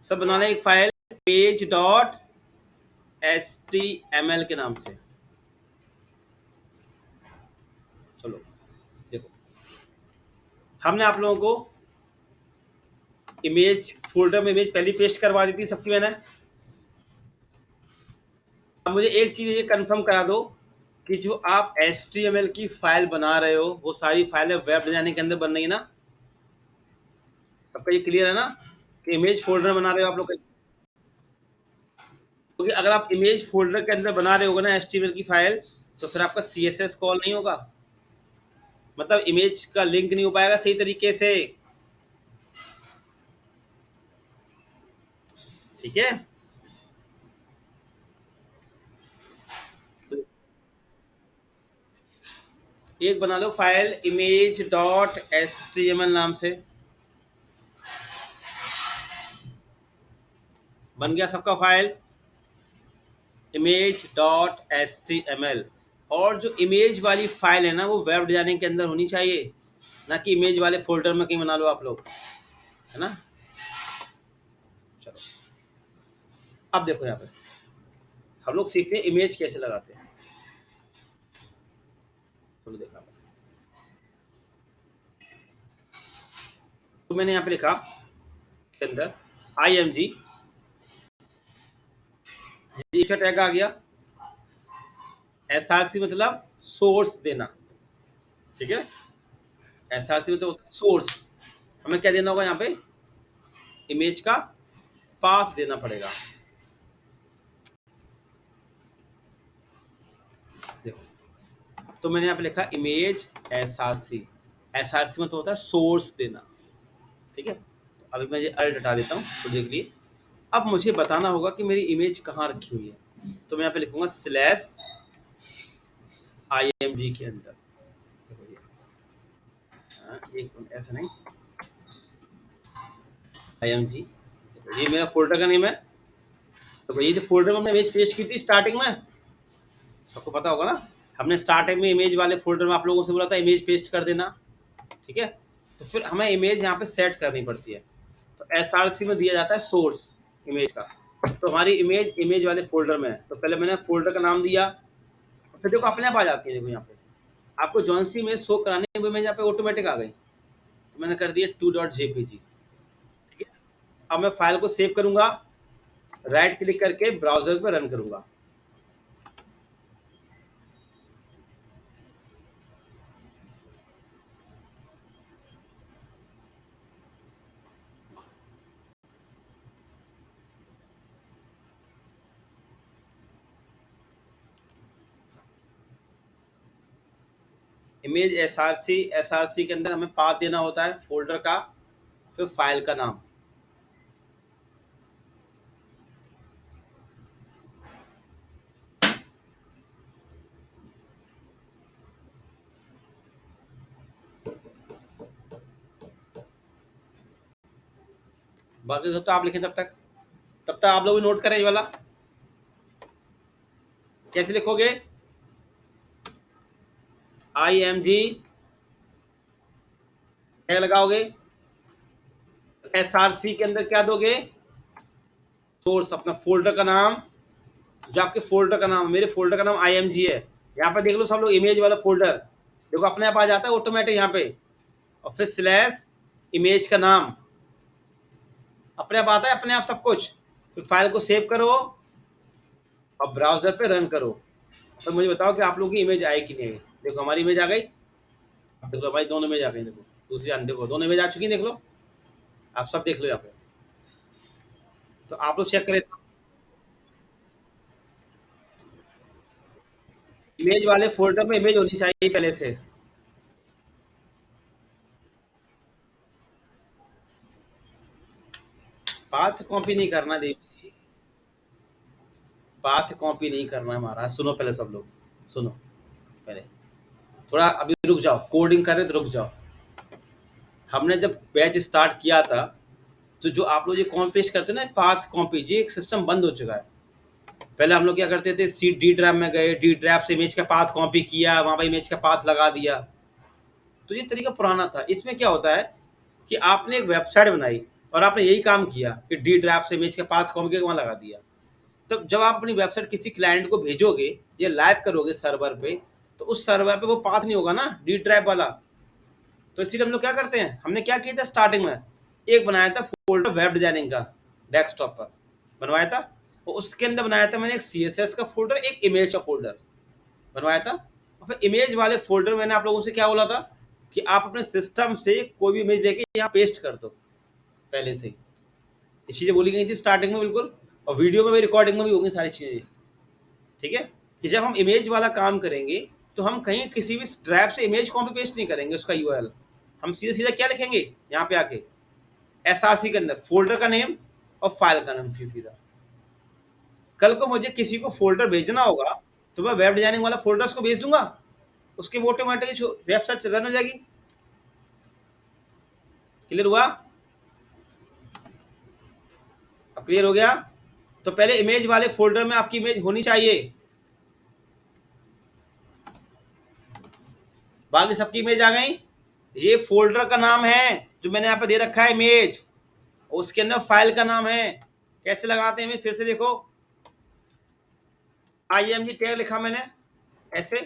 सब बनाना है एक फाइल पेज डॉट HTML के नाम से। चलो देखो, हमने आप लोगों को इमेज फोल्डर में इमेज पहले पेस्ट करवा दी थी सबकी मैंने। अब मुझे एक चीज ये कंफर्म करा दो कि जो आप HTML की फाइल बना रहे हो वो सारी फाइलें वेब डिजाइनिंग के अंदर बन रही है ना? सबका ये क्लियर है ना कि इमेज फोल्डर बना रहे हो आप लोग? क्योंकि अगर आप इमेज फोल्डर के अंदर बना रहे होगे ना HTML की फाइल, तो फिर आपका CSS कॉल नहीं होगा, मतलब इमेज का लिंक नहीं हो पाएगा सही तरीके से। ठीक है, तो एक बना लो फाइल इमेज डॉट HTML नाम से। बन गया सबका फाइल इमेज डॉट HTML। और जो इमेज वाली फाइल है ना वो वेब डिजाइनिंग के अंदर होनी चाहिए, ना कि इमेज वाले फोल्डर में कहीं बना लो आप लोग, है ना? चलो अब देखो यहाँ पे हम लोग सीखते हैं इमेज कैसे लगाते हैं। चलो देखा, तो मैंने यहाँ पे लिखा के अंदर IMG, जी का टैग आ गया। SRC मतलब सोर्स देना, ठीक है? SRC मतलब सोर्स। हमें क्या देना होगा यहाँ पे? इमेज का पाथ देना पड़ेगा। देखो, तो मैंने यहाँ पे लिखा इमेज SRC। SRC मतलब होता है सोर्स देना, ठीक है? तो अभी मैं ये अल्ट हटा देता हूँ तो देख लिए। अब मुझे बताना होगा कि मेरी इमेज कहाँ रखी हुई है, तो मैं यहाँ पे लिखूंगा स्लैश IMG के अंदर। देखो ये, एक मिनट, ऐसा नहीं, IMG, ये मेरा फोल्डर का नेम है। तो ये जो फोल्डर में हमने इमेज पेस्ट की थी स्टार्टिंग में, सबको पता होगा ना, हमने स्टार्टिंग में इमेज वाले फोल्डर में आप लोगों से बोला था इमेज पेस्ट कर देना, ठीक है? तो फिर हमें इमेज यहाँ पे सेट करनी पड़ती है। तो SRC में दिया जाता है सोर्स इमेज का। तो हमारी इमेज इमेज वाले फोल्डर में है, तो पहले मैंने फोल्डर का नाम दिया, फिर देखो अपने आप आ जाती है। देखो यहाँ पे आपको जौन सी इमेज शो करानी है वो इमेज यहाँ पे ऑटोमेटिक आ गई, तो मैंने कर दिया 2.jpg, ठीक है? अब मैं फाइल को सेव करूंगा, राइट क्लिक करके ब्राउजर पे रन करूंगा। इमेज SRC के अंदर हमें पाथ देना होता है फोल्डर का, फिर फाइल का नाम। बाकी सब तो आप लिखें, तब तक आप लोग भी नोट करें ये वाला। कैसे लिखोगे? IMG टैग लगाओगे, SRC के अंदर क्या दोगे? सोर्स, अपना फोल्डर का नाम, जो आपके फोल्डर का नाम, मेरे फोल्डर का नाम IMG है। यहाँ पे देख लो सब लोग इमेज वाला फोल्डर, देखो अपने आप आ जाता है ऑटोमेटिक यहाँ पे। और फिर स्लैश इमेज का नाम, अपने आप आता है, अपने आप सब कुछ। फिर फाइल को सेव करो और ब्राउजर पे रन करो। तो मुझे बताओ कि आप लोगों की इमेज आई कि नहीं आई। देखो हमारी इमेज आ गई, देख लो भाई, दोनों इमेज आ गई। देखो दूसरी देखो, दोनों इमेज आ चुकी है, देख लो आप, सब देख लो यहाँ पे। तो आप लोग चेक करें, इमेज वाले फोल्डर में इमेज होनी चाहिए पहले से। पाथ कॉपी नहीं करना देवी, पाथ कॉपी नहीं करना है हमारा। सुनो पहले सब लोग, सुनो पहले, थोड़ा अभी रुक जाओ, कोडिंग कर रहे तो रुक जाओ। हमने जब बैच स्टार्ट किया था, तो जो आप लोग ये कॉपी पेस्ट करते हैं ना, पाथ कॉपी, ये एक सिस्टम बंद हो चुका है। पहले हम लोग क्या करते थे, सी डी ड्राइव में गए, डी ड्राइव से इमेज का पाथ कॉपी किया, वहां पर इमेज का पाथ लगा दिया। तो ये तरीका पुराना था। इसमें क्या होता है कि आपने एक वेबसाइट बनाई, और आपने यही काम किया कि डी ड्राइव से इमेज का पाथ कॉपी करके वहाँ लगा दिया। तब जब आप अपनी वेबसाइट किसी क्लाइंट को भेजोगे या लाइव करोगे सर्वर पे, तो उस सर्वर पे वो पाथ नहीं होगा ना डी ड्राइव वाला। तो इसीलिए हम लोग क्या करते हैं, हमने क्या किया था स्टार्टिंग में, एक बनाया था फोल्डर वेब डिजाइनिंग का, डेस्कटॉप पर बनवाया था, और उसके अंदर बनाया था मैंने एक CSS का फोल्डर, एक इमेज का फोल्डर बनवाया था। और फिर इमेज वाले फोल्डर मैंने आप लोगों से क्या बोला था कि आप अपने सिस्टम से कोई भी इमेज लेके यहाँ पेस्ट कर दो पहले से ही। ये चीज़ें बोली गई थी स्टार्टिंग में बिल्कुल, और वीडियो में भी रिकॉर्डिंग में भी होंगी सारी चीज़ें। ठीक है, कि जब हम इमेज वाला काम करेंगे तो हम कहीं किसी भी ड्राइव से इमेज कॉपी पेस्ट नहीं करेंगे उसका URL, हम सीधा सीधा क्या लिखेंगे यहाँ पे आके SRC के अंदर फोल्डर का नेम और फाइल का नाम सीधा सीधा। कल को मुझे किसी को फोल्डर भेजना होगा तो मैं वेब डिजाइनिंग वाला फोल्डर उसको भेज दूंगा, उसके ऑटोमेटिक वेबसाइट से रन हो जाएगी। क्लियर हुआ? अब क्लियर हो गया? तो पहले इमेज वाले फोल्डर में आपकी इमेज होनी चाहिए, बाकी सबकी इमेज आ गई। ये फोल्डर का नाम है जो मैंने यहाँ पे दे रखा है इमेज, उसके अंदर फाइल का नाम है। कैसे लगाते हैं इमेज, फिर से देखो, IMG टैग लिखा मैंने ऐसे,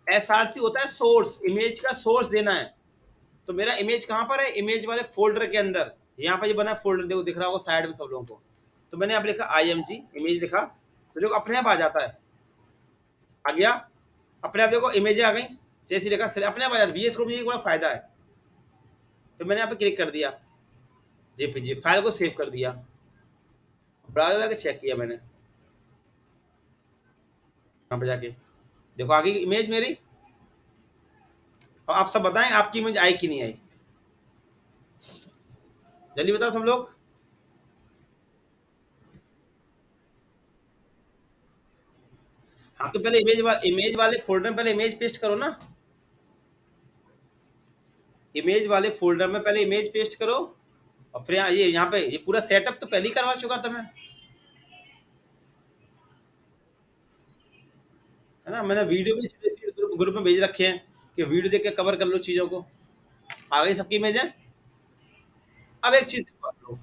SRC होता है सोर्स, इमेज का सोर्स देना है। तो मेरा इमेज कहाँ पर है, इमेज वाले फोल्डर के अंदर, यहाँ पर ये बना फोल्डर, देखो दिख रहा होगा साइड में सब लोगों को। तो मैंने यहाँ लिखा IMG इमेज लिखा, तो देखो अपने आप आ जाता है, आ गया अपने आप। देखो इमेज आ गई, जैसे लिखा अपने आप आ जाता है। VS कोड में ये बड़ा फायदा है। तो मैंने यहाँ पे क्लिक कर दिया, JPG फाइल को सेव कर दिया, ब्राउज़र जाके चेक किया मैंने, यहाँ पे जाके देखो आ गई इमेज मेरी। और आप सब बताएं आपकी इमेज आई कि नहीं आई, जल्दी बताओ सब लोग। हाँ तो पहले इमेज वाले फोल्डर में पहले इमेज पेस्ट करो ना, इमेज वाले फोल्डर में पहले इमेज पेस्ट करो। और फिर यहाँ पे ये पूरा सेटअप तो पहले ही करवा चुका था मैं, है ना। मैंने वीडियो भी ग्रुप में भेज रखे हैं कि वीडियो देख के कवर कर लो चीज़ों को। आ गई सबकी इमेज है। अब एक चीज़ देखो आप लोग,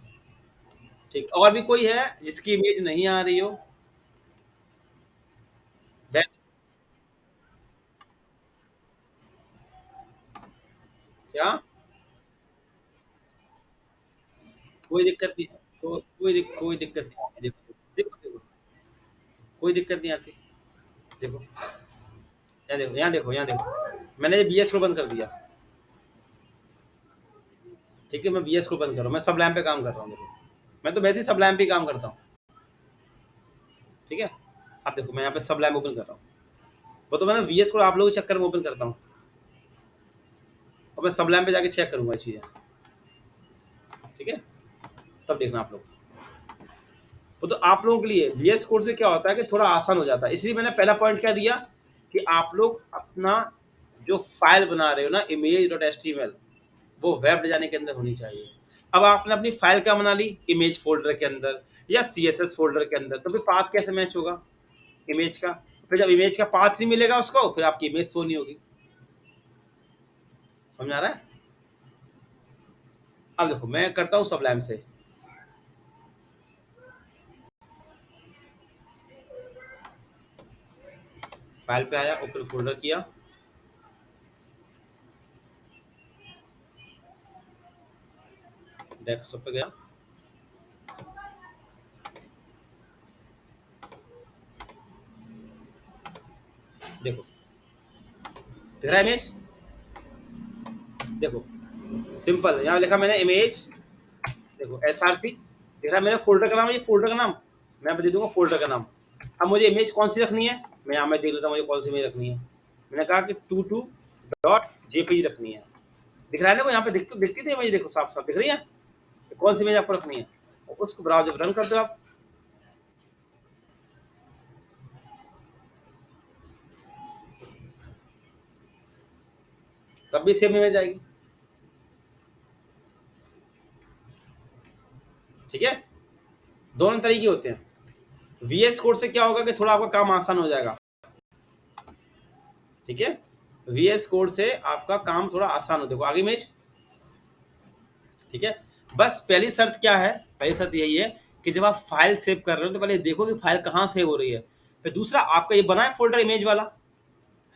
ठीक, और भी कोई है जिसकी इमेज नहीं आ रही हो? बस क्या, कोई दिक्कत नहीं, तो कोई दिक्कत नहीं आती। देखो देखो देखो, कोई दिक्कत नहीं आती। देखो यहाँ देखो, यहाँ देखो, यहाँ देखो, मैंने ये BS को बंद कर दिया। ठीक है, मैं BS को बंद कर रहा हूँ, मैं सब लैम्प पे काम कर रहा हूँ। देखो मैं तो वैसे ही सब लैम्प पे काम करता हूँ। ठीक है, अब देखो मैं यहाँ पे सब लैम्प ओपन कर रहा हूँ, वो तो मैंने VS को आप लोगों के चक्कर में ओपन करता हूँ, और मैं सब लैम्प पे जाके चेक करूंगा चीज़ें। ठीक है, तब देखना आप लोग। वो तो आप लोगों के लिए VS कोड से क्या होता है कि थोड़ा आसान हो जाता है। इसलिए मैंने पहला पॉइंट क्या दिया कि आप लोग अपना जो फाइल बना रहे हो ना image.html, वो वेब डिजाइनिंग के अंदर होनी चाहिए। अब आपने अपनी फाइल क्या बना ली, इमेज फोल्डर के अंदर या CSS फोल्डर के अंदर, तो फिर पाथ कैसे मैच होगा इमेज का? फिर जब इमेज का पाथ नहीं मिलेगा उसको, फिर आपकी इमेज शो नहीं होगी। समझ आ रहा है? अब देखो मैं करता हूँ सबलैम से, फाइल पे आया, ओपन फोल्डर किया, डेस्कटॉप पे गया, देखो दिख रहा है इमेज, देखो सिंपल, यहाँ लिखा मैंने इमेज, देखो SRC दिख रहा है, मेरा फोल्डर का नाम है, ये फोल्डर का नाम मैं दे दूंगा, फोल्डर का नाम। अब मुझे इमेज कौन सी रखनी है, मैं यहाँ में देख लेता हूँ मुझे कौन सी इमेज रखनी है। मैंने कहा कि 22.jpg रखनी है। दिख रहा है ना, को यहाँ पे दिखती थी इमेज, देखो साफ साफ दिख रही है कौन सी इमेज आपको रखनी है, और उसको ब्राउजर रन कर दो आप, तब भी सेम इमेज आएगी। ठीक है, दोनों तरीके होते हैं। VS कोड से क्या होगा कि थोड़ा आपका काम आसान हो जाएगा। ठीक है, VS कोड से आपका काम थोड़ा आसान हो, देखो आगे इमेज। ठीक है, बस पहली शर्त क्या है, पहली शर्त यही है कि जब आप फाइल सेव कर रहे हो तो पहले देखो कि फाइल कहाँ सेव हो रही है। फिर दूसरा, आपका ये बना है फोल्डर इमेज वाला,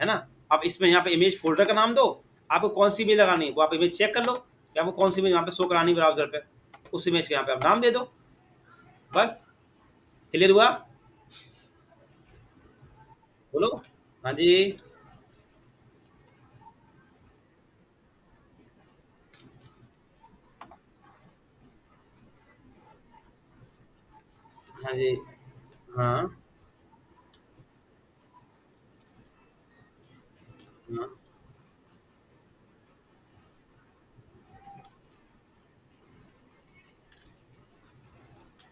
है ना? आप इसमें यहाँ पे इमेज फोल्डर का नाम दो, आपको कौन सी इमेज लगानी है वो आप इमेज चेक कर लो कि आपको कौन सी इमेज यहाँ पे शो करानी है ब्राउजर पे, उस इमेज के यहाँ पे आप नाम दे दो। बस, क्लियर हुआ? बोलो। हाँ जी। हाँ जी। हाँ। हाँ।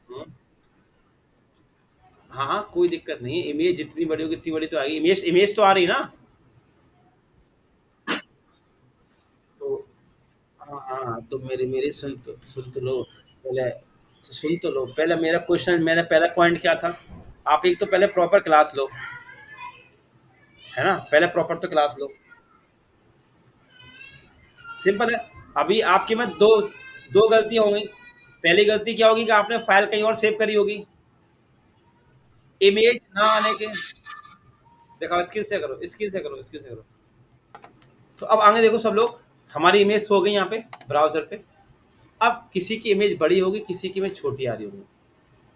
हाँ। हाँ हाँ, कोई दिक्कत नहीं है, इमेज जितनी बड़ी होगी उतनी बड़ी तो आएगी, इमेज इमेज तो आ रही है ना। तो हाँ हाँ, तो मेरी मेरी सुन तो लो पहले, तो सुन तो लो पहले मेरा क्वेश्चन, मेरा पहला पॉइंट क्या था। आप एक तो पहले प्रॉपर क्लास लो, है ना? पहले प्रॉपर तो क्लास लो। सिंपल है। अभी आपके में दो दो गलतियां हो गई। पहली गलती क्या होगी कि आपने फाइल कहीं और सेव करी होगी, इमेज ना आने के। देखो, स्किल से करो, स्किल से करो, स्किल से करो। तो अब आगे देखो सब लोग, हमारी इमेज हो गई यहाँ पे ब्राउजर पे। अब किसी की इमेज बड़ी होगी, किसी की इमेज छोटी आ रही होगी।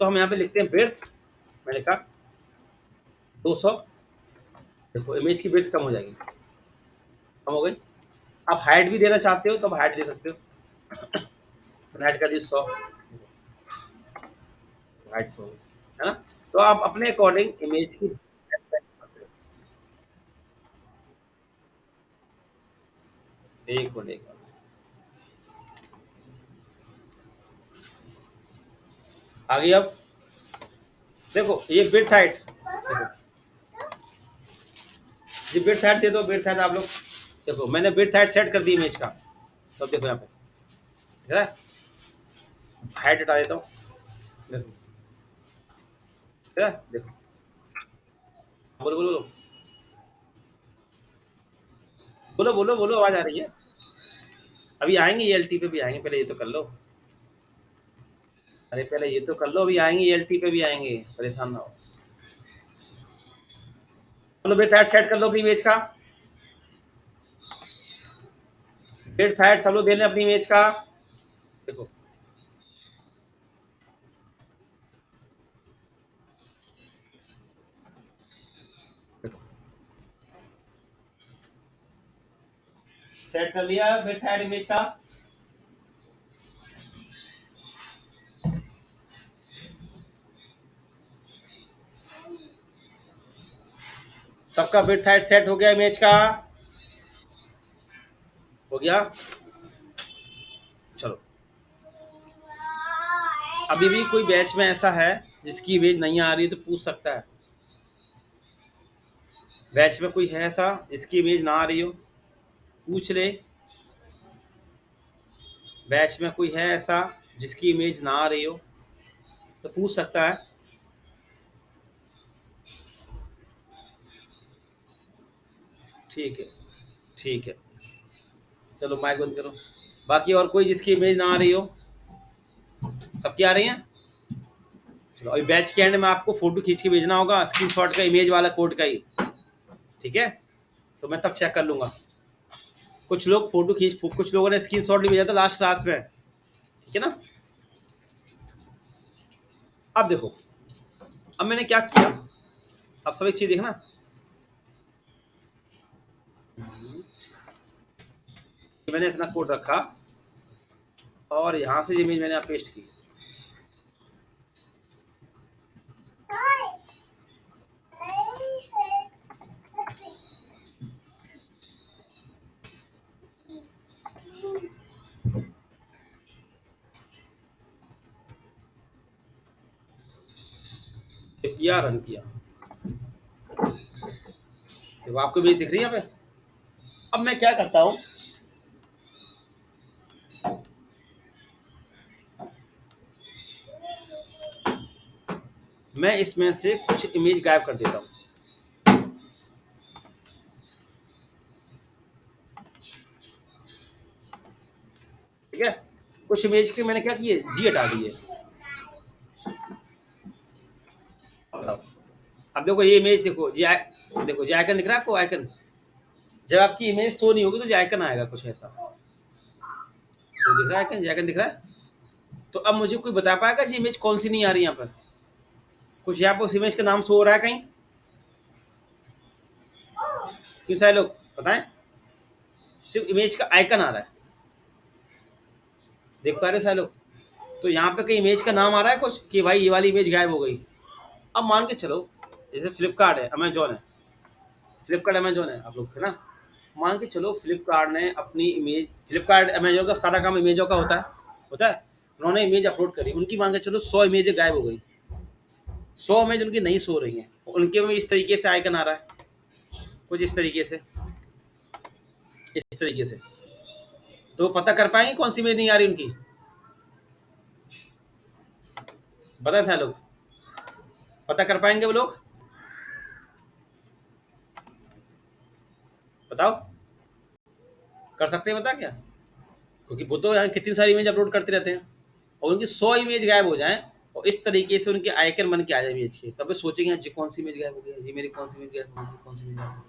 तो हम यहाँ पे लिखते हैं ब्रेड्थ। मैं लिखा 200। देखो इमेज की ब्रेड्थ कम हो जाएगी, कम हो गई। आप हाइट भी देना चाहते हो तो आप हाइट दे सकते हो। मैंने हाइट कर दी 100, हाइट 100, है ना? तो आप अपने अकॉर्डिंग इमेज की, एक मिनट, एक मिनट। आगे अब देखो ये ब्रेड्थ हाइट, देखो ये ब्रेड्थ हाइट दे दो, ब्रेड्थ हाइट आप लोग। देखो मैंने ब्रेड्थ हाइट सेट कर दी इमेज का। तो देखो यहाँ पे, दिख रहा है? हाइट हटा देता हूँ। देखो, दिख रहा है? देखो, बोलो बोलो बोलो, बोलो बोलो बोलो, आवाज आ रही है। अभी आएंगे ELT पे भी आएंगे, पहले ये तो कर लो। अरे पहले ये तो कर लो, अभी आएंगे ELT पे भी आएंगे, परेशान ना हो। बोलो ब्रेड्थ हाइट सेट कर लो अपनी इमेज का। ब्रेड्थ हाइट सब लोग दे लें अपनी इमेज का। देखो, देखो सेट कर लिया ब्रेड्थ हाइट इमेज का। सबका ब्रेड्थ हाइट सेट हो गया इमेज का, हो गया। चलो, अभी भी कोई बैच में ऐसा है जिसकी इमेज नहीं आ रही है तो पूछ सकता है। बैच में कोई है ऐसा जिसकी इमेज ना आ रही हो, पूछ ले। बैच में कोई है ऐसा जिसकी इमेज ना आ रही हो तो पूछ सकता है। ठीक है, ठीक है। चलो माइक बंद करो। बाकी और कोई जिसकी इमेज ना आ रही हो? सबकी आ रही हैं? चलो, अभी बैच के एंड में आपको फोटो खींच के भेजना होगा, स्क्रीनशॉट का, इमेज वाला कोड का ही। ठीक है? तो मैं तब चेक कर लूंगा। कुछ लोग फोटो खींच, कुछ लोगों ने स्क्रीनशॉट नहीं भेजा था लास्ट क्लास में। ठीक है ना? अब देखो, अब मैंने क्या किया, अब सब एक चीज देखना। मैंने इतना कोड रखा और यहाँ से इमेज मैंने यहाँ पेस्ट की। किया, रन किया। देखो आपको इमेज दिख रही है यहाँ पे। अब मैं क्या करता हूँ, मैं इसमें से कुछ इमेज गायब कर देता हूँ। ठीक है? कुछ इमेज के मैंने क्या किए, जी हटा दिए। अब देखो ये इमेज देखो, देखो ये आइकन दिख रहा है आपको, आइकन जब आपकी इमेज शो नहीं होगी तो ये आइकन आएगा कुछ ऐसा, तो दिख रहा है आइकन, ये आइकन दिख रहा है। तो अब मुझे कोई बता पाएगा जी इमेज कौन सी नहीं आ रही यहाँ पर, कुछ यहाँ पर उस इमेज का नाम शो हो रहा है कहीं, क्यों सारे लोग बताएं, सिर्फ इमेज का आइकन आ रहा है, देख पा रहे हो सारे लोग। तो यहाँ पे कहीं इमेज का नाम आ रहा है कुछ कि भाई ये वाली इमेज गायब हो गई। अब मान के चलो जैसे फ्लिपकार्ट है, अमेजोन है, फ्लिपकार्ट अमेजोन है आप लोग है ना, मान के चलो फ्लिपकार्ट ने अपनी इमेज, फ्लिपकार्ट अमेजोन का सारा काम इमेजों का होता है। उन्होंने इमेज अपलोड करी, उनकी मान के चलो 100 इमेज गायब हो गई, 100 इमेज उनकी नहीं सो रही हैं, उनके में इस तरीके से आइकन आ रहा है, कुछ इस तरीके से, इस तरीके से। तो पता कर पाएंगे कौन सी इमेज नहीं आ रही उनकी, बता सारे लोग, पता कर पाएंगे वो लोग, बताओ, कर सकते हैं बता क्या, क्योंकि वो तो यहाँ कितनी सारी इमेज अपलोड करते रहते हैं, और उनकी 100 इमेज गायब हो जाएं और इस तरीके से उनके आइकन बन के आ जाए इमेज के, तब वे सोचेंगे जी कौन सी इमेज गायब हो गई, जी मेरी कौन सी इमेज गायब हो गई, कौन सी इमेज गायब हो गई,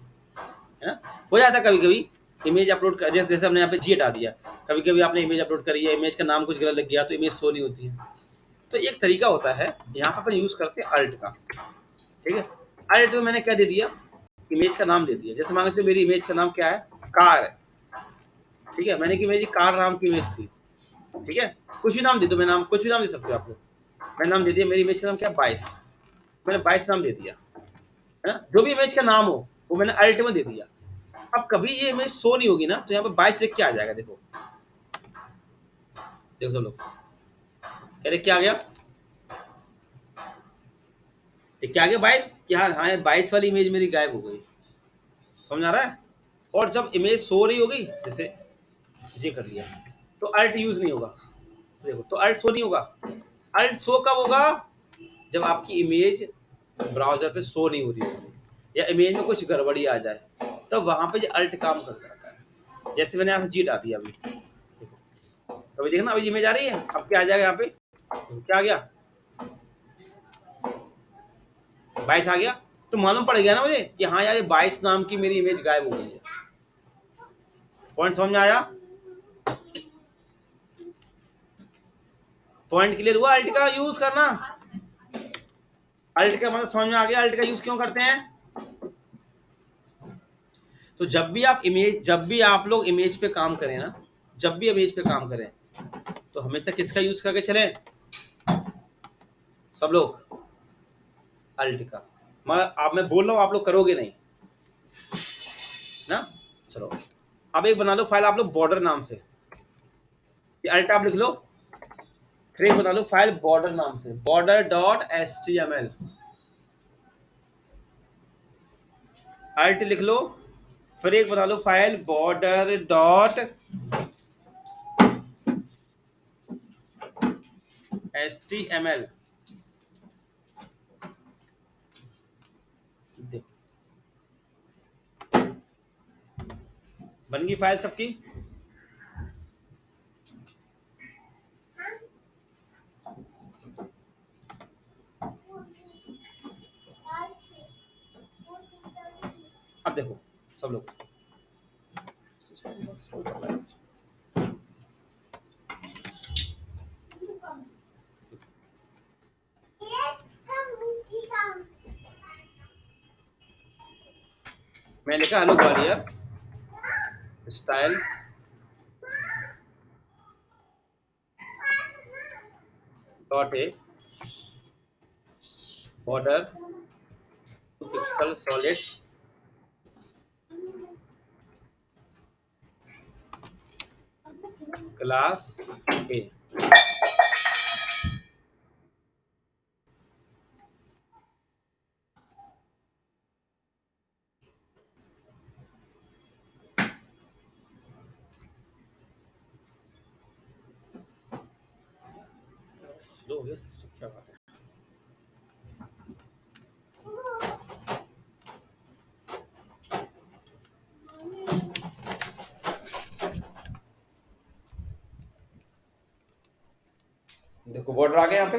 है ना। हो जाता है कभी कभी इमेज अपलोड कर, जैसे हमने यहाँ पे जी हटा दिया, कभी कभी आपने इमेज अपलोड करी है, इमेज का नाम कुछ गलत लग गया तो इमेज शो नहीं होती है। तो एक तरीका होता है यहाँ पर अपन यूज करते हैं अल्ट का, ठीक है। अल्ट में मैंने क्या दे दिया, इमेज का नाम दे दिया, जैसे मान लो मेरी इमेज का नाम क्या है, कार है, ठीक है, मैंने कि मेरी कार नाम की इमेज थी, ठीक है, कुछ भी नाम दे दो, मैं नाम कुछ भी नाम दे सकते हो आप लोग, मैं नाम दे दिया, मेरी इमेज का नाम क्या 22, मैंने 22 नाम दे दिया, है ना, जो भी इमेज का नाम हो वो मैंने अल्ट में दे दिया। अब कभी ये इमेज शो नहीं होगी ना तो यहाँ पे 22 लिख के आ जाएगा, देखो देखो सब लोग क्या लिख के आ गया, लिख के आ गया 22 कि हाँ हाँ 22 वाली इमेज मेरी गायब हो गई, समझ आ रहा है। और जब इमेज शो रही होगी, जैसे ये कर लिया, तो अल्ट यूज नहीं होगा, देखो तो अल्ट शो नहीं होगा। अल्ट शो कब होगा, जब आपकी इमेज ब्राउजर पे शो नहीं हो रही होगी या इमेज में कुछ गड़बड़ी आ जाए, तब वहां पे जो अल्ट काम कर जाता है। जैसे मैंने यहाँ से जीट आ दिया अभी, तो अभी देखना अभी इमेज आ रही है, अब क्या आ जाएगा यहाँ पे, क्या आ गया 22 आ गया, तो मालूम पड़ गया ना मुझे कि हाँ यार ये 22 नाम की मेरी इमेज गायब हो गई है। पॉइंट समझ में आया, पॉइंट क्लियर हुआ। अल्ट का यूज करना, अल्ट का मतलब समझ में आ गया, अल्ट का यूज क्यों करते हैं। तो जब भी आप लोग इमेज पे काम करें ना, जब भी इमेज पे काम करें तो हमेशा किसका यूज करके चले सब लोग, अल्ट का। मैं बोल रहा हूँ आप लोग करोगे नहीं ना, चलो अब एक बना लो फाइल आप लोग बॉर्डर नाम से, अल्ट आप लिख लो, फिर एक बना लो फाइल बॉर्डर नाम से, border.html, अल्ट लिख लो, फिर एक बना लो फाइल border.html, देखो बन गई फाइल सबकी। अब देखो सब लोग, मैं लिखा hello Gwalior style dot A border pixel solid class A. Slow हो गया सिस्टम, क्या बात है। देखो बॉर्डर आ गया यहाँ पे।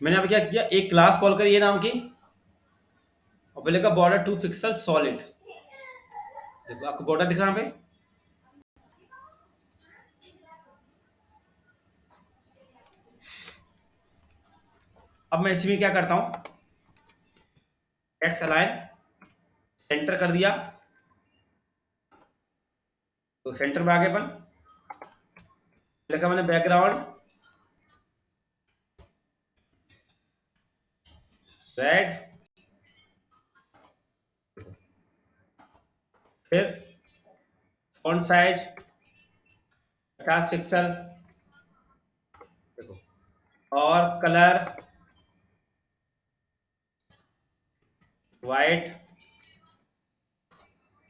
मैंने यहाँ पे क्या किया, एक क्लास कॉल करी है नाम की, और पहले का बॉर्डर 2 पिक्सल सॉलिड। देखो आपको बॉर्डर दिख रहा है यहाँ पे। अब मैं इसमें क्या करता हूँ, एक्स अलाइन सेंटर कर दिया, तो सेंटर में आ गए अपन। लिखा मैंने बैकग्राउंड रेड, फिर फॉन्ट साइज 50 पिक्सल, देखो, और कलर वाइट,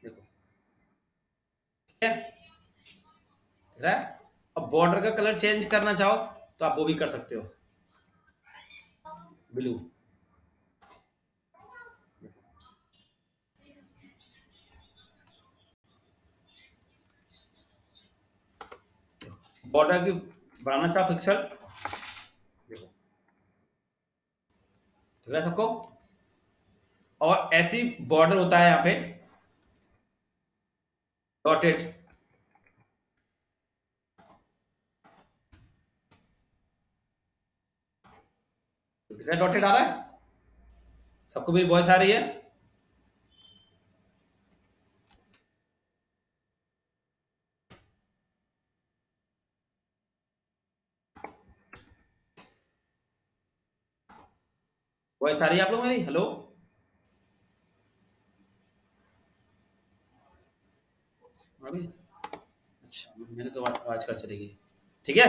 देखो, ठीक है, दिख रहा है। अब बॉर्डर का कलर चेंज करना चाहो तो आप वो भी कर सकते हो, ब्लू। बॉर्डर की बढ़ाना चाहो पिक्सल, देखो, दिख रहा है सबको। और ऐसी बॉर्डर होता है यहाँ पे डॉटेड, दिख रहा है डॉटेड आ रहा है सबको, मेरी वॉइस आ रही है। वॉइस आ रही है आप लोग मेरी, हेलो। अभी अच्छा, मैंने तो आवाज कर चलेगी, ठीक है।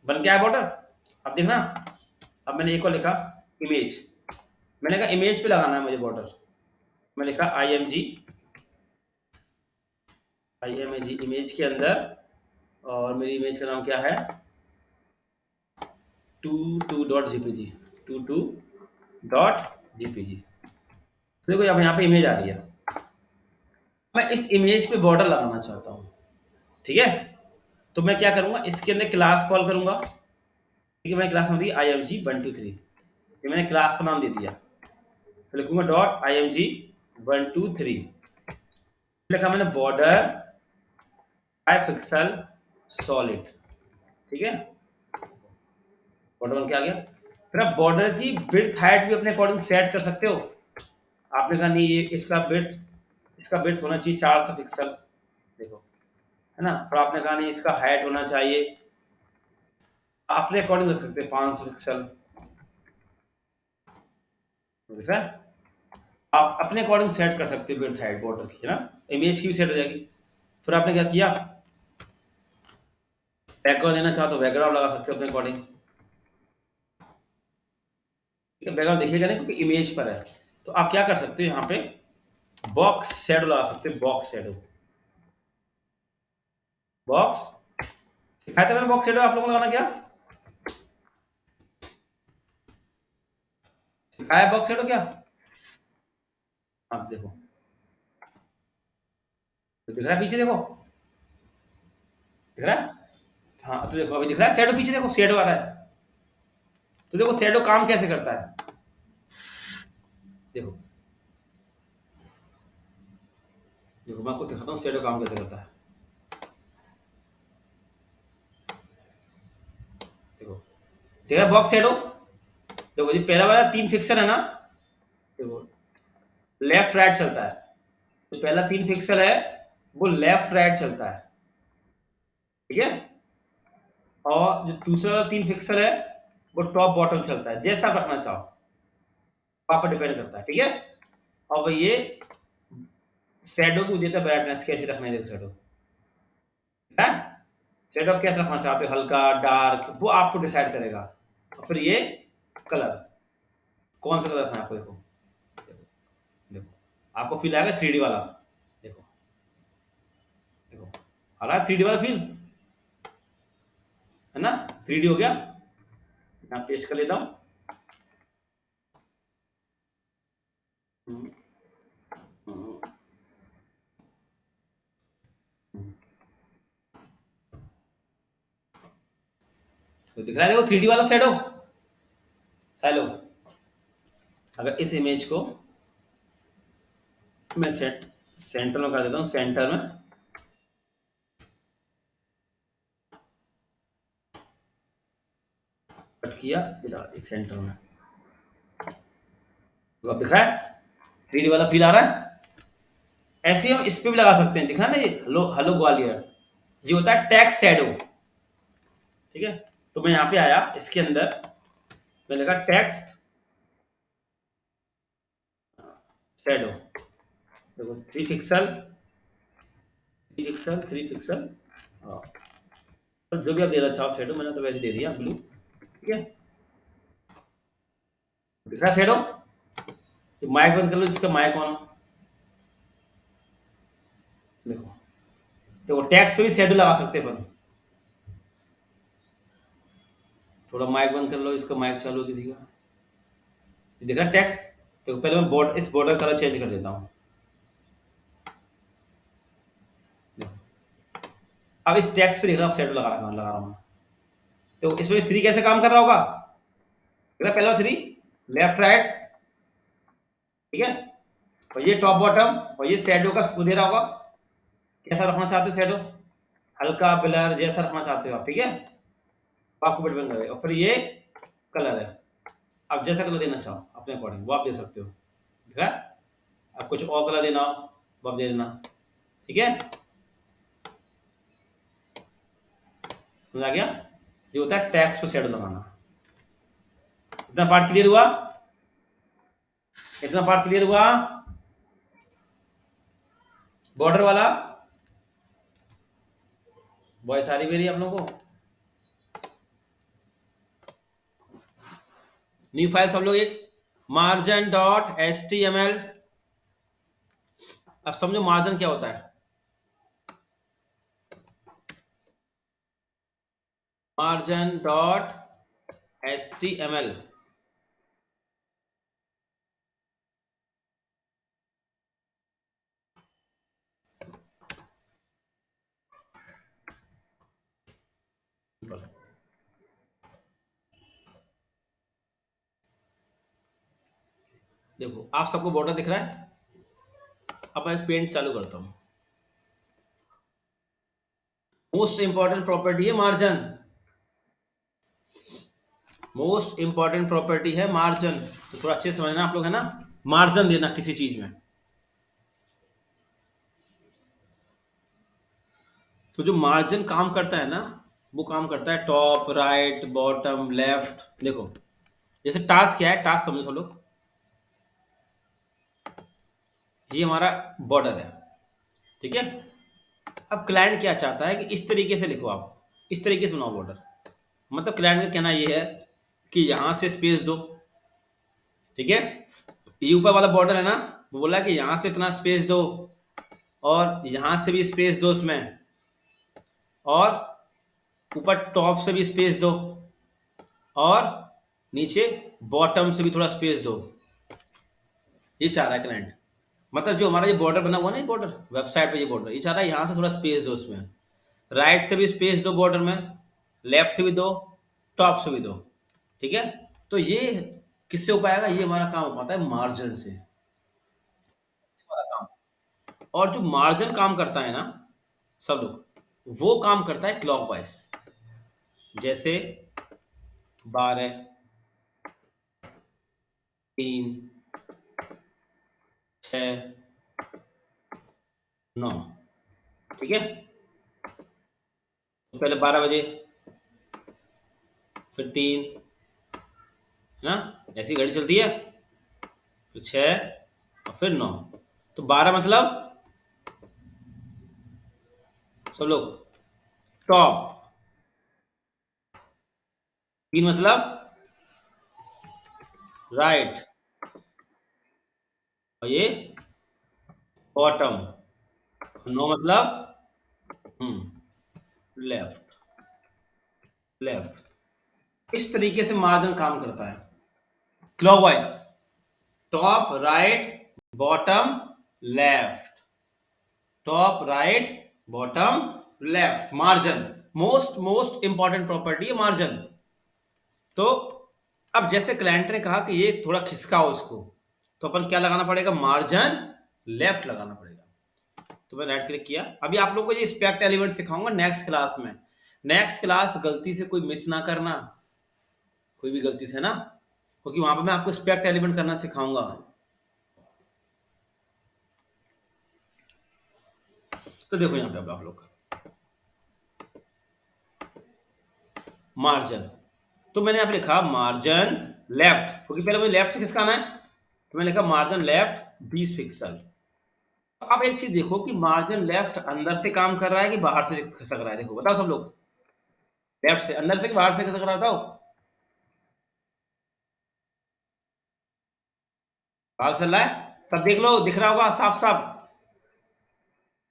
बन क्या है बॉर्डर, अब देखना। अब मैंने एक और लिखा इमेज, मैंने कहा इमेज पे लगाना है मुझे बॉर्डर। मैं लिखा I M A ji image के अंदर, और मेरी इमेज का नाम क्या है, two two dot GPG, two two dot GPG. देखो अब यहाँ पे इमेज आ रही है, मैं इस इमेज पे बॉर्डर लगाना चाहता हूँ, ठीक है। तो मैं क्या करूंगा, इसके अंदर क्लास कॉल करूंगा, ठीक है। मैंने क्लास नाम दी IMG123, ये मैंने क्लास का नाम दे दिया। तो लिखूंगा डॉट IMG123, लिखा मैंने बॉर्डर 5 पिक्सल सॉलिड, ठीक है। बॉर्डर बन के आ गया। फिर आप बॉर्डर की विड्थ हाइट भी अपने अकॉर्डिंग सेट कर सकते हो। आपने कहा नहीं, ये इसका विड्थ होना चाहिए 400 पिक्सल, देखो, है ना। फिर आपने कहा नहीं, इसका हाइट होना चाहिए, अपने अकॉर्डिंग रख सकते हैं 500 पिक्सल, ठीक है। आप अपने अकॉर्डिंग सेट कर सकते हो विड्थ हाइट बॉर्डर की, है ना। इमेज की भी सेट हो जाएगी। फिर आपने क्या किया, बैकग्राउंड देना चाहो तो बैकग्राउंड लगा सकते हो अपने अकॉर्डिंग, ठीक है। बैकग्राउंड दिखेगा नहीं क्योंकि इमेज पर है, तो आप क्या कर सकते हो, यहाँ पे बॉक्स शेडो लगा सकते हो, बॉक्स शेडो, बॉक्स सिखाया था मैंने, बॉक्स शेडो आप लोगों को लगाना, क्या सिखाया बॉक्स शेडो क्या। आप देखो, तो दिख रहा है पीछे, देखो, दिख रहा है। हाँ तो देखो अभी दिख रहा है शेडो, पीछे देखो शेडो आ रहा है। तो देखो शेडो काम कैसे करता है, देखो, देखो मैं आपको दिखाता हूँ शेडो काम कैसे करता है। देखो, देख रहा है बॉक्स शेडो, देखो ये पहला वाला 3 पिक्सल है ना, देखो लेफ्ट राइट चलता है। तो पहला 3 पिक्सल है वो लेफ्ट राइट चलता है, ठीक है। और जो दूसरा वाला 3 पिक्सल है वो टॉप बॉटम चलता है, जैसा आप रखना चाहो, आप पर डिपेंड करता है, ठीक है। और ये शेडो की वजह ब्राइटनेस कैसे रखना है, देखो शेडो है, शेडो आप कैसे रखना चाहते हो, हल्का डार्क, वो आपको डिसाइड करेगा। और फिर ये कलर, कौन सा कलर रखना है आपको, देखो, देखो, देखो, आपको फील आएगा 3D वाला, देखो, देखो, आ रहा है 3D वाला फील, है ना। 3D हो गया, मैं पेस्ट कर लेता हूँ। हम्म, हम्म, तो दिख रहा है देखो 3D वाला शेडो साइलो। अगर इस इमेज को मैं सेंटर में कर देता हूँ, सेंटर में कट किया, सेंटर में, तो अब दिख रहा है 3D वाला फील आ रहा है। ऐसे ही हम इस पे भी लगा सकते हैं, दिख रहा है ना, ये हेलो हेलो ग्वालियर, ये होता है टेक्स्ट शैडो। ठीक है, तो मैं यहाँ पे आया, इसके अंदर मैं लगा टेक्स्ट शैडो, देखो 3 पिक्सल 3 पिक्सल 3 पिक्सल, हाँ, तो जो भी आप देना चाहो शैडो, मैंने तो वैसे दे दिया ब्लू। ठीक है, दिख रहा है शैडो। माइक बंद कर लो, जिसका माइक ऑन हो। देखो, तो टैक्स पे भी शेडो लगा सकते हैं अपन। थोड़ा माइक बंद कर लो, इसका माइक चालू है किसी का, दिख रहा है टैक्स। तो पहले मैं इस बॉर्डर कलर चेंज कर देता हूँ। अब इस टैक्स पे देख रहा हूँ शेडो लगा रहा हूँ। तो इसमें 3 कैसे काम कर रहा होगा, देख रहा पहला 3 लेफ्ट राइट, ठीक है, और ये टॉप बॉटम, और ये शेडो का वो दे रहा होगा, कैसा रखना चाहते हो शेडो, हल्का ब्लर जैसा रखना चाहते हो आप। ठीक है, आपको बट बन गए, और फिर ये कलर है, आप जैसा कलर देना चाहो अपने अकॉर्डिंग वो आप दे सकते हो। ठीक है, अब कुछ और कलर देना हो वो आप दे देना। ठीक है, समझ आ गया। जो होता है टैक्स पे शेडो लगाना। इतना पार्ट क्लियर हुआ, इतना पार्ट क्लियर हुआ। बॉर्डर वाला वॉइस आ रही मेरी आप लोगों को। न्यू फाइल सब लोग एक margin dot H T M L. अब समझो मार्जिन क्या होता है। Margin dot H T M L, देखो आप सबको बॉर्डर दिख रहा है। अब मैं पेंट चालू करता हूं। मोस्ट इंपॉर्टेंट प्रॉपर्टी है मार्जिन, मोस्ट इंपॉर्टेंट प्रॉपर्टी है मार्जिन। तो थोड़ा अच्छे से समझना आप लोग, है ना, मार्जिन देना किसी चीज में। तो जो मार्जिन काम करता है ना, वो काम करता है टॉप राइट बॉटम लेफ्ट। देखो जैसे टास्क क्या है, टास्क समझो सब लोग, ये हमारा बॉर्डर है। ठीक है, अब क्लाइंट क्या चाहता है कि इस तरीके से लिखो, आप इस तरीके से बनाओ बॉर्डर। मतलब क्लाइंट का कहना ये है कि यहां से स्पेस दो। ठीक है, ये ऊपर वाला बॉर्डर है ना, वो बोला कि यहां से इतना स्पेस दो, और यहां से भी स्पेस दो उसमें, और ऊपर टॉप से भी स्पेस दो, और नीचे बॉटम से भी थोड़ा स्पेस दो। ये चाह रहा है क्लाइंट। मतलब जो हमारा ये बॉर्डर बना हुआ ना, ये बॉर्डर वेबसाइट पे, ये बॉर्डर ये चाह रहा है यहाँ से थोड़ा स्पेस दो उसमें, राइट से भी स्पेस दो बॉर्डर में, लेफ्ट से भी दो, टॉप से भी दो। ठीक है, तो ये किससे हो पाएगा, ये हमारा काम हो पाता है मार्जिन से, हमारा काम। और जो मार्जिन काम करता है ना सब लोग, वो काम करता है क्लॉकवाइज। जैसे 12 3 6 9। ठीक है, तो पहले 12 बजे, फिर 3, है ना, ऐसी घड़ी चलती है, फिर 6, और फिर 9। तो 12 मतलब सब लोग टॉप, 3 मतलब राइट, और ये बॉटम, 9 मतलब लेफ्ट, लेफ्ट। इस तरीके से मार्जिन काम करता है clockwise, top right bottom left, top right bottom left. Margin most most important property है मार्जिन। तो अब जैसे क्लाइंट ने कहा कि ये थोड़ा खिसकाओ उसको, तो अपन क्या लगाना पड़ेगा, मार्जिन लेफ्ट लगाना पड़ेगा। तो मैं राइट क्लिक किया। अभी आप लोगों को ये स्पेक्ट एलिमेंट सिखाऊंगा नेक्स्ट क्लास में। नेक्स्ट क्लास गलती से कोई मिस ना करना, कोई भी गलती से, है ना, क्योंकि वहां पे मैं आपको स्पेक्ट एलिमेंट करना सिखाऊंगा। तो देखो यहाँ पे अब आप लोग मार्जिन, तो मैंने यहाँ पे लिखा मार्जिन लेफ्ट, क्योंकि पहले मुझे लेफ्ट से किसका आना है, तो मैंने लिखा मार्जिन लेफ्ट 20 पिक्सल। अब एक चीज देखो कि मार्जिन लेफ्ट अंदर से काम कर रहा है कि बाहर से खसक रहा है, देखो बताओ सब लोग, लेफ्ट से अंदर से कि बाहर से खसक रहा है, बताओ। बाहर चल रहा है, सब देख लो, दिख रहा होगा साफ साफ।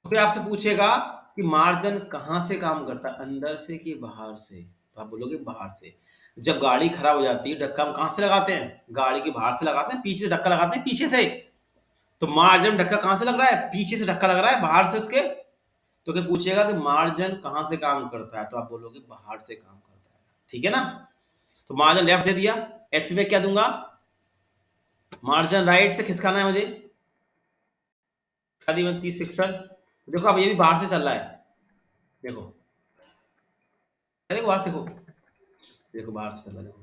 फिर आपसे पूछेगा कि मार्जिन कहाँ से काम करता है, अंदर से कि बाहर से, तो आप बोलोगे बाहर से। जब गाड़ी खराब हो जाती है धक्का हम कहाँ से लगाते हैं, गाड़ी के बाहर से लगाते हैं, पीछे से धक्का लगाते हैं, पीछे से। तो मार्जिन धक्का कहाँ से लग रहा है, पीछे से धक्का लग रहा है, बाहर से उसके। तो क्या पूछेगा कि मार्जिन कहाँ से काम करता है, तो आप बोलोगे बाहर से काम करता है, ठीक है ना। तो मार्जिन लेफ्ट दे दिया, एच में क्या दूंगा, मार्जिन राइट से खिसकाना है मुझे, शादी 30 पिक्सल। देखो अब ये भी बाहर से चल रहा है, देखो, देखो बाहर, देखो, देखो बाहर से चल रहा है, देखो,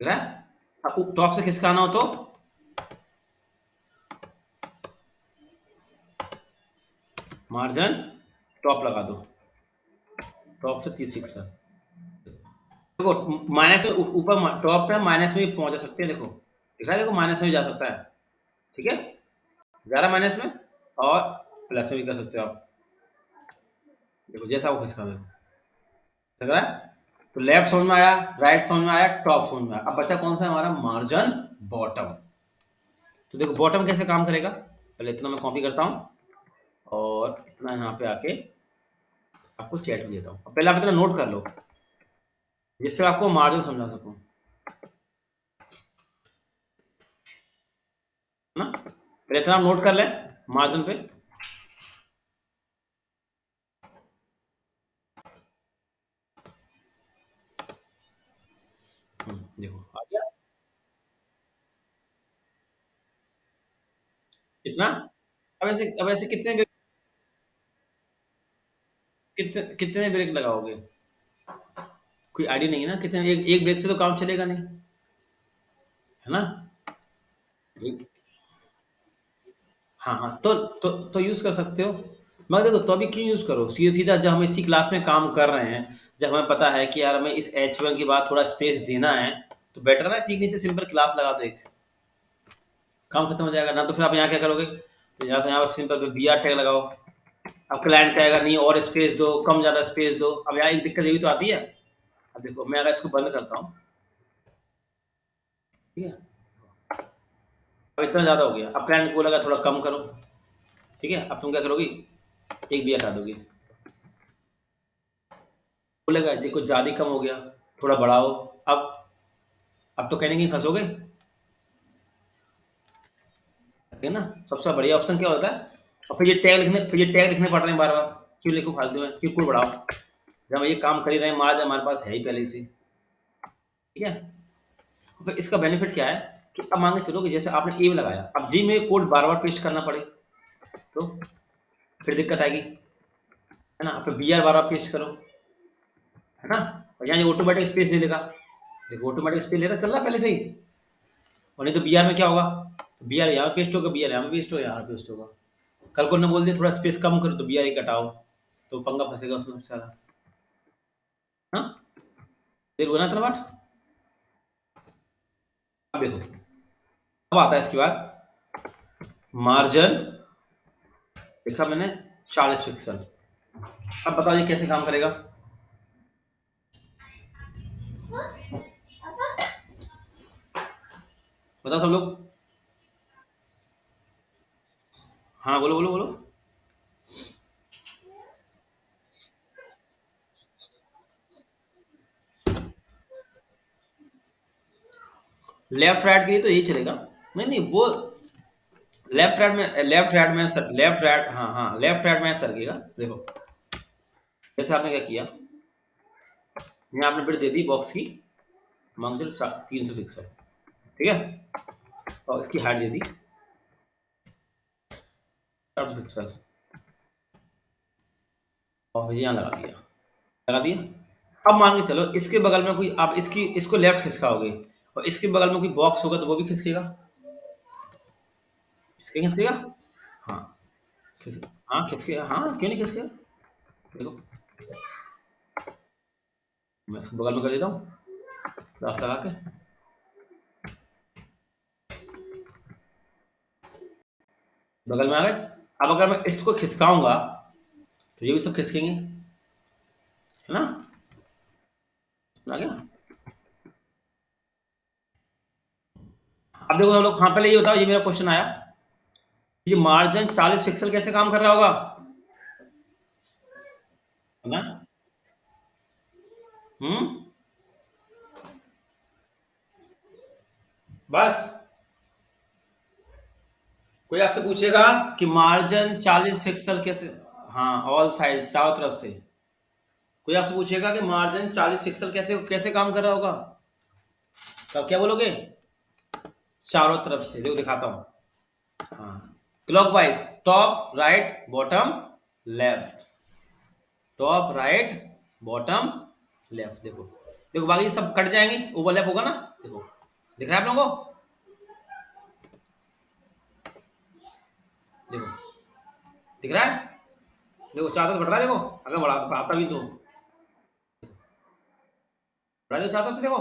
दिख रहा है। अब टॉप से खिसकाना हो तो मार्जिन टॉप लगा दो, टॉप से 30 पिक्सल। देखो माइनस में ऊपर टॉप पे माइनस में भी पहुंच जा सकते हैं, देखो दिख रहा है, देखो माइनस में भी जा सकता है, ठीक है, जा रहा माइनस में, और प्लस में भी कर सकते हो आप, देखो जैसा वो खिसका, देखो लग रहा है। तो लेफ्ट समझ में आया, राइट समझ में आया, टॉप समझ में आया। अब बचा कौन सा हमारा, मार्जिन बॉटम। तो देखो बॉटम कैसे काम करेगा, पहले इतना मैं कॉपी करता हूँ और इतना यहाँ पे आके आपको चैट में देता हूँ। पहले आप इतना नोट कर लो जिससे आपको मार्जिन समझा सकूँ, है ना। पहले इतना नोट कर ले मार्जिन पे, देखो आ गया इतना। अब ऐसे कितने कितने ब्रेक लगाओगे, कोई आइडिया नहीं है ना, कितने, एक ब्रेक से तो काम चलेगा नहीं, है ना। एक- हाँ हाँ, तो यूज कर सकते हो। मगर देखो तो अभी क्यों यूज करो, सीधा सीधा जब हम इसी क्लास में काम कर रहे हैं, जब हमें पता है कि यार हमें इस H1 के बाद थोड़ा स्पेस देना है, तो बेटर ना इसी के नीचे सिंपल क्लास लगा दो, एक काम खत्म हो जाएगा ना। तो फिर आप यहाँ क्या करोगे, तो यहाँ पर सिंपल बी आर टैग लगाओ। अब क्लाइंट कहेगा नहीं और स्पेस दो, कम ज्यादा स्पेस दो। अब यहाँ एक दिक्कत ये भी तो आती है, अब देखो मैं अगर इसको बंद करता हूँ, ठीक है, अब इतना ज्यादा हो गया, अब क्लाइंट को लगा थोड़ा कम करो, ठीक है, अब तुम क्या करोगी, एक भी हटा दोगी, बोलेगा देखो ज्यादा ही कम हो गया, थोड़ा बढ़ाओ। अब तो कहने की फंसोगे, है ना। सबसे बढ़िया ऑप्शन क्या होता है, और फिर ये टैग लिखने पड़ रहे हैं बार बार, क्यों लिखो फालतू में, क्यों कोड बढ़ाओ, जब हम ये काम कर ही रहे हैं, मार्ज हमारे पास है ही पहले से, ठीक है। तो इसका बेनिफिट क्या है कि अब मान के चलो कि जैसे आपने ए में लगाया, अब डी में कोड बार बार पेस्ट करना पड़े तो फिर दिक्कत आएगी, है ना। फिर B are bar bar paste करो, है ना। और यहाँ ये ऑटोमेटिक स्पेस ले लेगा, देखो ऑटोमेटिक स्पेस ले रहा चल रहा पहले से ही। और नहीं तो बी आर में क्या होगा, बी आर यहाँ पेस्ट होगा, बी आर यहाँ पेस्ट होगा, यहाँ पेस्ट होगा। कल को ने बोल दिया थोड़ा स्पेस कम करो तो बी आर ही कटाओ, तो पंगा फंसेगा उसमें सबसे ज्यादा, हाँ। देर हुआ ना इतना बात। अब देखो, अब आता है इसके बाद मार्जिन, देखा मैंने 40 पिक्सल। अब बताओ ये कैसे काम करेगा, बताओ सब लोग। हाँ बोलो बोलो बोलो। लेफ्ट राइट के लिए तो यही चलेगा, नहीं नहीं वो लेफ्ट राइट, हाँ हाँ लेफ्ट राइट में सरकेगा। देखो जैसे आपने क्या किया, यहाँ आपने बिट दे दी बॉक्स की, मान के चलो 300 पिक्सल, ठीक है, और इसकी हाइट दे दी 400 पिक्सल, और यहाँ लगा दिया। अब मान के चलो इसके बगल में कोई, आप इसको लेफ्ट खिसकाओगे और इसके बगल में कोई बॉक्स होगा तो वो भी खिसकेगा, खिसकेगा। हाँ हाँ खिसकेगा, हाँ क्यों नहीं खिसकेगा। देखो मैं इसको बगल में कर देता हूँ रास्ता लगा के, बगल में आ गए। अब अगर मैं इसको खिसकाऊंगा तो ये भी सब खिसकेंगे, है ना, आ गया। अब देखो हम लोग, हाँ पहले ये बताओ, ये मेरा क्वेश्चन आया, ये मार्जिन 40 पिक्सल कैसे काम कर रहा होगा, है ना। हम्म, बस कोई आपसे पूछेगा कि मार्जिन 40 पिक्सल कैसे, हाँ ऑल साइज चारों तरफ से, कोई आपसे पूछेगा कि मार्जिन 40 पिक्सल कैसे कैसे काम कर रहा होगा, तब क्या बोलोगे, चारों तरफ से, देखो दिखाता हूँ। हाँ, clockwise, top right bottom left, top right bottom left, देखो देखो बाकी सब कट जाएंगे, ओवरलैप होगा ना, देखो दिख रहा है आप लोगों को, देखो दिख रहा है, देखो चार तरफ बढ़ रहा है, देखो अगर बढ़ाता भी तो बढ़ा दो चार तरफ से, देखो।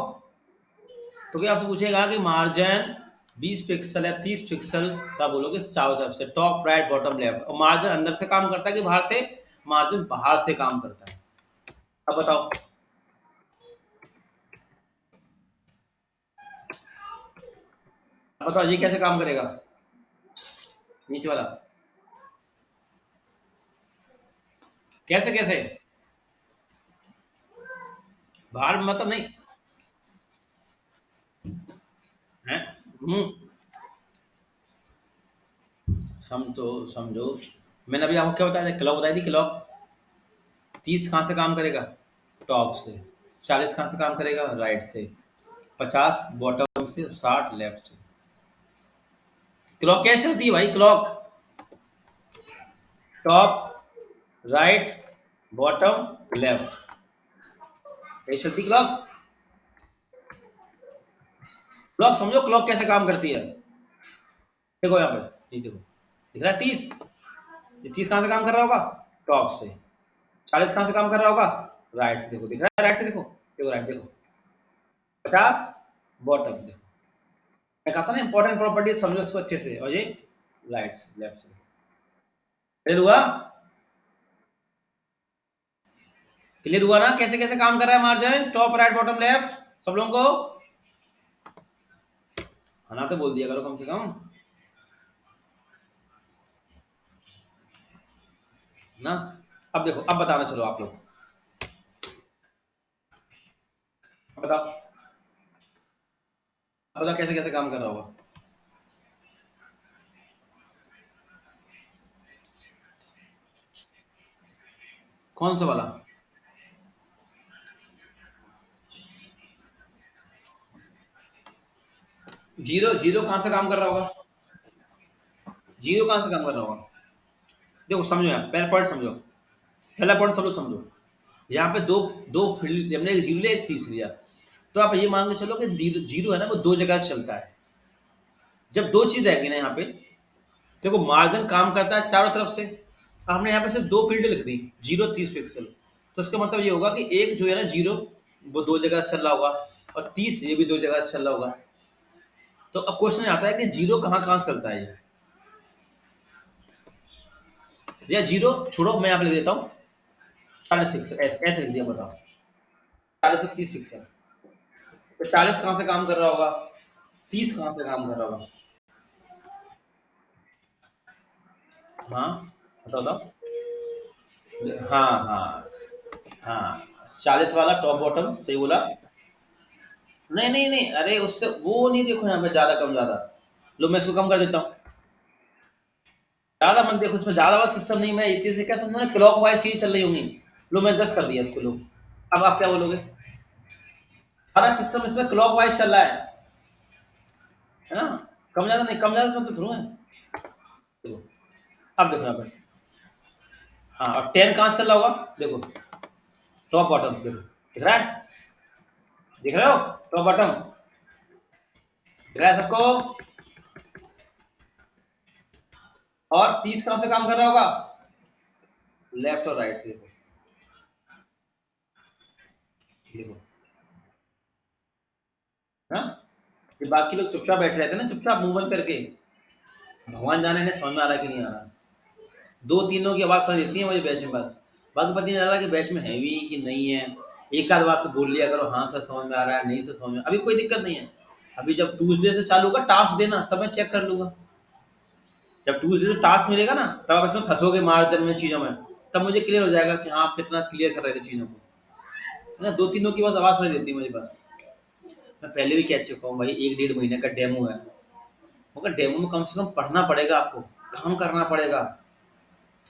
तो क्या आपसे पूछेगा कि मार्जिन 20 पिक्सल है 30 पिक्सल का, बोलोगे चारों तरफ से, टॉप राइट बॉटम लेफ्ट, और मार्जिन अंदर से काम करता है कि बाहर से, मार्जिन बाहर से काम करता है। अब बताओ, अब बताओ ये कैसे काम करेगा, नीचे वाला, कैसे कैसे, बाहर मतलब नहीं है। समझो समझो, मैंने अभी आपको क्या बताया, क्लॉक बताई थी, क्लॉक 30 कहाँ से काम करेगा, टॉप से, 40 कहाँ से काम करेगा, राइट से, 50 बॉटम से, 60 लेफ्ट से। क्लॉक कैसे चलती है भाई, clock top right bottom left, यही चलती क्लॉक। क्लॉक समझो, क्लॉक कैसे काम करती है, देखो यहाँ पे, ये देखो दिख रहा है 30, ये 30 कहाँ से काम कर रहा होगा, टॉप से, 40 कहाँ से काम कर रहा होगा, राइट से, देखो दिख रहा है राइट से, देखो देखो राइट, देखो 50 बॉटम से, देखो मैं कहता ना इंपॉर्टेंट प्रॉपर्टी समझो इसको अच्छे से, और ये राइट से लेफ्ट से, क्लियर हुआ, क्लियर हुआ ना, कैसे कैसे काम कर रहा है margin, top right bottom left, सब लोगों को, है ना, तो बोल दिया करो कम से कम, ना। अब देखो, अब बताना चलो आप लोग, अब बताओ, अब बताओ कैसे कैसे काम कर रहा होगा, कौन सा वाला, जीरो, जीरो कहाँ से काम कर रहा होगा, जीरो कहाँ से काम कर रहा होगा, देखो समझो यार, पहला पॉइंट समझो, पहला पॉइंट सब लोग समझो, यहाँ पे दो दो फील्ड, हमने एक जीरो लिया एक 30 लिया, तो आप ये मान के चलो कि जीरो जीरो है ना, वो दो जगह से चलता है, जब दो चीज रहेगी ना यहाँ पे, देखो मार्जिन काम करता है चारों तरफ से, हमने यहाँ पे सिर्फ दो फील्ड लिख दी, जीरो 30 पिक्सल, तो इसका मतलब ये होगा कि एक जो है ना जीरो, वो दो जगह से चल रहा होगा, और 30 ये भी दो जगह से चल रहा होगा। तो अब क्वेश्चन आता है कि जीरो कहाँ कहाँ से चलता है ये, या जीरो छोड़ो, मैं यहाँ पे लिख देता हूँ 40 पिक्सल, ऐसे ऐसे लिख दिया, बताओ 40 से 30 पिक्सल, तो 40 कहाँ से काम कर रहा होगा, 30 कहाँ से काम कर रहा होगा, हाँ बताओ बताओ, हाँ हाँ हाँ, 40 वाला टॉप बॉटम, सही बोला। नहीं नहीं नहीं, अरे उससे वो नहीं, देखो यहाँ पे ज्यादा कम ज्यादा, लो मैं इसको कम कर देता हूँ, ज्यादा मत देखो, इसमें ज्यादा वाला सिस्टम नहीं, मैं इतने से क्या समझा ना, क्लॉक वाइज चीज चल रही होंगी, लो मैं 10 कर दिया इसको, लो अब आप क्या बोलोगे, सारा सिस्टम इसमें क्लॉकवाइज चल रहा है ना। कम ज्यादा नहीं, कम ज्यादा इसमें तो थ्रू है। देखो, अब देखो यहाँ पे, हाँ, और 10 कहाँ से चल रहा होगा, देखो टॉप बॉटम, देखो दिख रहा है, दिख रहे हो, टॉप बॉटम दिख रहा है सबको। और 30 कहाँ से काम कर रहा होगा, लेफ्ट और राइट से, देखो देखो, हाँ। ये बाकी लोग चुपचाप बैठे रहते हैं ना, चुपचाप मूव बंद करके, भगवान जाने इन्हें समझ में आ रहा है कि नहीं आ रहा। दो तीनों की आवाज सुनाई देती है मुझे बैच में, बस बाकी पता नहीं चल रहा कि बैच में है भी कि नहीं है। एक आध बार तो बोल लिया करो, हाँ सर समझ में आ रहा है, नहीं सर समझ में, अभी कोई दिक्कत नहीं है। अभी जब ट्यूसडे से चालू होगा टास्क देना, तब मैं चेक कर लूंगा। जब ट्यूसडे से टास्क मिलेगा ना, तब आप इसमें फंसोगे मार्जिन में, चीजों में, तब मुझे क्लियर हो जाएगा कि हाँ आप कितना क्लियर कर रहे थे चीजों को, है ना। दो तीनों की बस आवाज सुनाई देती है मुझे बस। मैं पहले भी कह चुका हूँ भाई, 1 डेढ़ महीने का डेमो है, मगर डेमो में कम से कम पढ़ना पड़ेगा आपको, काम करना पड़ेगा,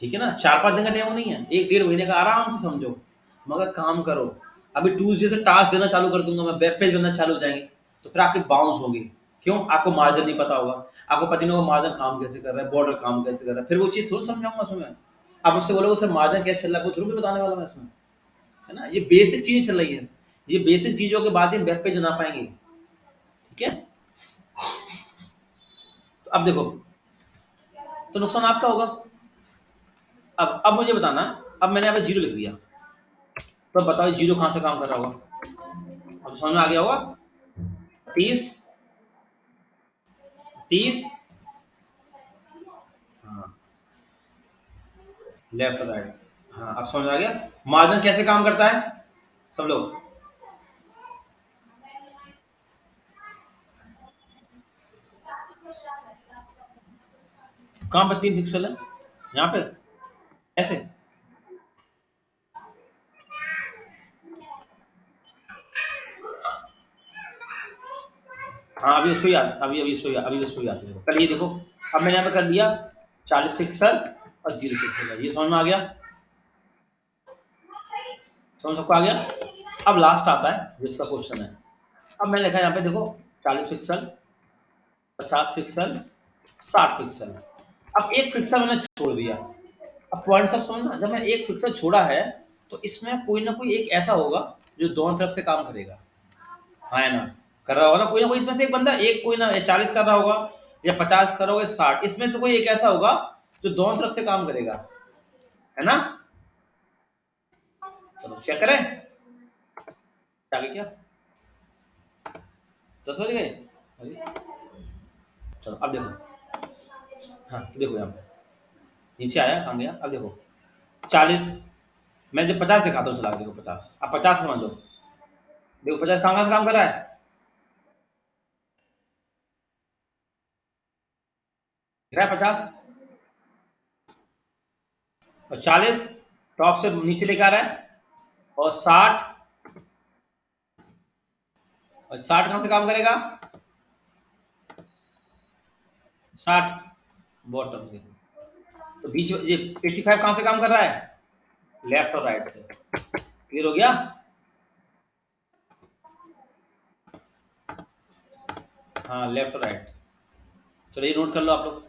ठीक है ना। 4 5 दिन का डेमो नहीं है, 1 डेढ़ महीने का आराम से समझो, मगर काम करो। अभी ट्यूसडे से टास्क देना चालू कर दूंगा मैं, वेब पेज बनना चालू हो जाएंगे, तो फिर आपके बाउंस होंगे। क्यों, आपको मार्जिन नहीं पता होगा, आपको पता नहीं होगा मार्जिन काम कैसे कर रहा है, बॉर्डर काम कैसे कर रहा है, फिर वो चीज़ थोड़ी समझाऊंगा उसमें। आप मुझसे बोलोगे सर मार्जिन कैसे चल रहा है, वो थोड़ी बताने वाला मैं इसमें, है ना। ये बेसिक चीजें चल रही है, ये बेसिक चीजों के बाद ही वेब पेज बना पाएंगे, ठीक है। तो अब देखो, तो नुकसान आपका होगा। अब मुझे बताना, अब मैंने यहाँ पे जीरो लिख दिया, तो अब बताओ जीरो कहाँ से काम कर रहा होगा, अब समझ में आ गया होगा। 30, 30, हाँ, लेफ्ट और राइट, हाँ अब समझ आ गया। मार्जिन कैसे काम करता है, सब लोग, कहाँ पे 3 पिक्सल है, यहाँ पे ऐसे, हाँ अभी उस पर याद, अभी उस पर अभी उस पर याद है, कल ये देखो, अब मैंने यहाँ पे कर दिया 40 पिक्सल और 0 पिक्सल है, ये समझ में आ गया, समझ सबको आ गया। अब लास्ट आता है जिसका क्वेश्चन है, अब मैंने लिखा यहाँ पे देखो, 40 पिक्सल, 50 पिक्सल, 60 पिक्सल। अब एक पिक्सल मैंने छोड़ दिया। अब पॉइंट सब समझना, जब मैंने एक पिक्सल छोड़ा है, तो इसमें कोई ना कोई एक ऐसा होगा जो दोनों तरफ से काम करेगा, हाँ है ना, कर रहा होगा ना कोई इसमें से एक बंदा, एक कोई ना 40 कर रहा होगा या 50 कर रहा होगा, 60, इसमें से कोई एक ऐसा होगा जो दोनों तरफ से काम करेगा, है ना। चलो चेक करें, आगे क्या 10 बज गए, अरे, चलो अब देखो, हाँ तो देखो यहाँ पे नीचे आया, कहाँ गया, अब देखो 40, मैं जब 50 दिखाता हूँ, चला के देखो 50, अब 50 समझ लो, देखो 50 कहाँ कहाँ से काम कर रहा है, दिख रहा है 50, और 40 टॉप से नीचे लेके आ रहा है, और 60, और 60 कहाँ से काम करेगा, 60 बॉटम से, तो बीच ये 85 कहाँ से काम कर रहा है, लेफ्ट और राइट से, क्लियर हो गया। हाँ लेफ्ट और राइट, चलो ये नोट कर लो आप लोग।